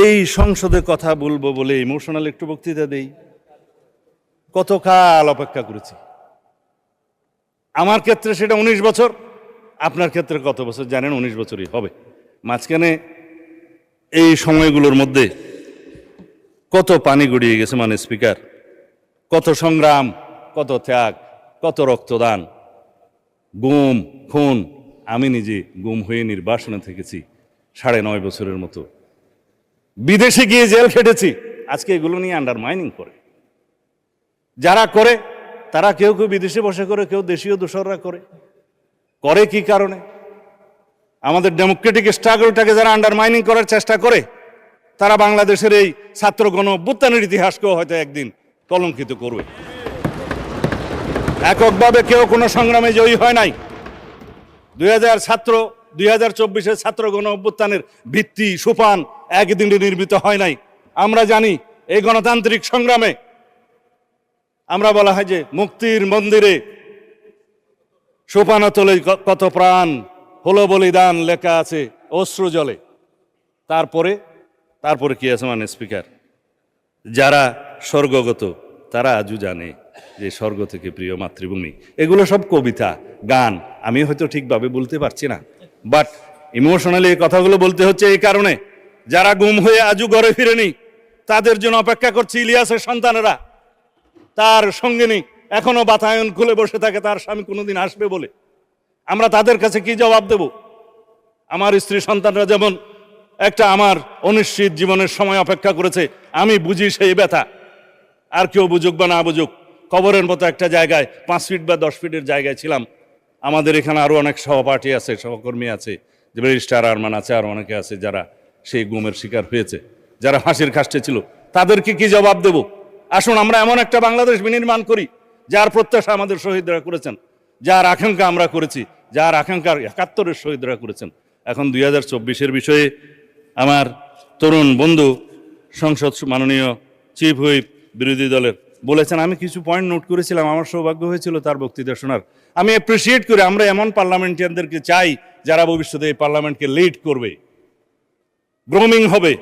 এই সংসদে কথা বলবো বলে ইমোশনাল একটু বক্তৃতা দেই। কতকাল অপেক্ষা করেছি। আমার ক্ষেত্রে সেটা 19 বছর, আপনার ক্ষেত্রে কত বছর জানেন? 19 বছরই হবে। মাঝখানে এই সময়গুলোর মধ্যে কত পানি গড়িয়ে গেছে মানে স্পিকার, কত সংগ্রাম, কত ত্যাগ, কত রক্তদান, গুম খুন। আমি নিজে গুম হয়ে নির্বাসনে থেকেছি 9.5 বছরের মতো, বিদেশে গিয়ে জেল খেটেছি। আজকে এগুলো নিয়ে আন্ডারমাইনিং করে যারা করে, তারা কেউ কেউ বিদেশে বসে করে, কেউ দেশীয় দোসররা করে। করে কি কারণে? আমাদের ডেমোক্রেটিক স্ট্রাগলটাকে যারা আন্ডারমাইনিং করার চেষ্টা করে, তারা বাংলাদেশের এই ছাত্র গণ অভ্যুত্থানের ইতিহাসকেও হয়তো একদিন কলঙ্কিত করবে। এককভাবে কেউ কোনো সংগ্রামে জয়ী হয় নাই। 2024-এর ছাত্র গণ অভ্যুত্থানের ভিত্তি সোপান একদিনে নির্মিত হয় নাই। আমরা জানি এই গণতান্ত্রিক সংগ্রামে আমরা বলা হয় যে মুক্তির মন্দিরে সোপানতলে কত প্রাণ হলো বলিদান লেখা আছে অশ্রু জলে। তারপরে কি আছে মানে স্পিকার, যারা স্বর্গগত তারা আজও জানে যে স্বর্গ থেকে প্রিয় মাতৃভূমি। এগুলো সব কবিতা গান, আমি হয়তো ঠিকভাবে বলতে পারছি না, বাট ইমোশনালি এই কথাগুলো বলতে হচ্ছে এই কারণে, যারা গুম হয়ে আজও ঘরে ফিরেনি তাদের জন্য অপেক্ষা করছে ইলিয়াসের সন্তানেরা। তার সঙ্গিনী এখনো বাতায়ন খুলে বসে থাকে তার স্বামী কোনোদিন আসবে বলে। আমরা তাদের কাছে কি জবাব দেব? আমার স্ত্রী সন্তানরা যেমন একটা আমার অনিশ্চিত জীবনের সময় অপেক্ষা করেছে, আমি বুঝি সেই ব্যথা। আর কেউ বুঝুক বা না বুঝুক, কবরের মতো একটা জায়গায় 5 ফিট বা 10 ফিটের জায়গায় ছিলাম। আমাদের এখানে আরো অনেক সহপাঠী আছে, সহকর্মী আছে, যে ব্যারিস্টার আরমান আছে, আর অনেকে আছে যারা সেই গুমের শিকার হয়েছে, যারা ফাঁসির কাস্টে ছিল। তাদেরকে কি জবাব দেব? আসুন আমরা এমন একটা বাংলাদেশ বিনির্মাণ করি যার প্রত্যাশা আমাদের শহীদরা করেছেন, যার আকাঙ্ক্ষা আমরা করেছি, যার আকাঙ্ক্ষার 71-এর শহীদরা করেছেন। এখন 2024-এর বিষয়ে আমার তরুণ বন্ধু সংসদ মাননীয় চিফ হুইপ বিরোধী দলের বলেছেন, আমি কিছু পয়েন্ট নোট করেছিলাম, আমার সৌভাগ্য হয়েছিল তার বক্তৃতা শোনার। আমি অ্যাপ্রিসিয়েট করি, আমরা এমন পার্লামেন্টারিয়ানদেরকে চাই যারা ভবিষ্যতে এই পার্লামেন্টকে লিড করবে, গ্রোমিং হবে।